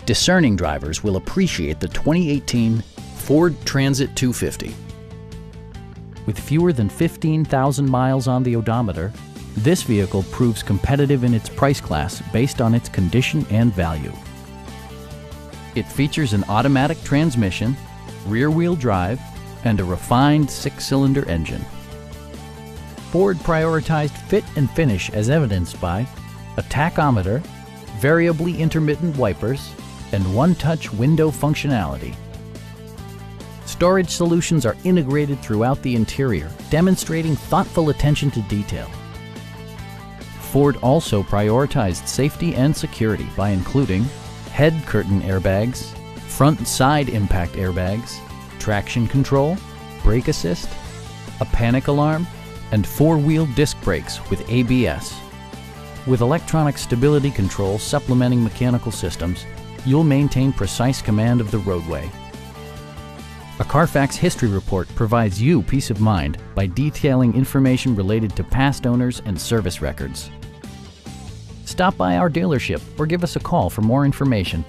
Discerning drivers will appreciate the 2018 Ford Transit 250. With fewer than 15,000 miles on the odometer, this vehicle proves competitive in its price class based on its condition and value. It features an automatic transmission, rear-wheel drive, and a refined 6-cylinder engine. Ford prioritized fit and finish as evidenced by a tachometer, variably intermittent wipers, and one-touch window functionality. Storage solutions are integrated throughout the interior, demonstrating thoughtful attention to detail. Ford also prioritized safety and security by including head curtain airbags, front and side impact airbags, traction control, brake assist, a panic alarm, and 4-wheel disc brakes with ABS. With electronic stability control supplementing mechanical systems, you'll maintain precise command of the roadway. A Carfax history report provides you peace of mind by detailing information related to past owners and service records. Stop by our dealership or give us a call for more information.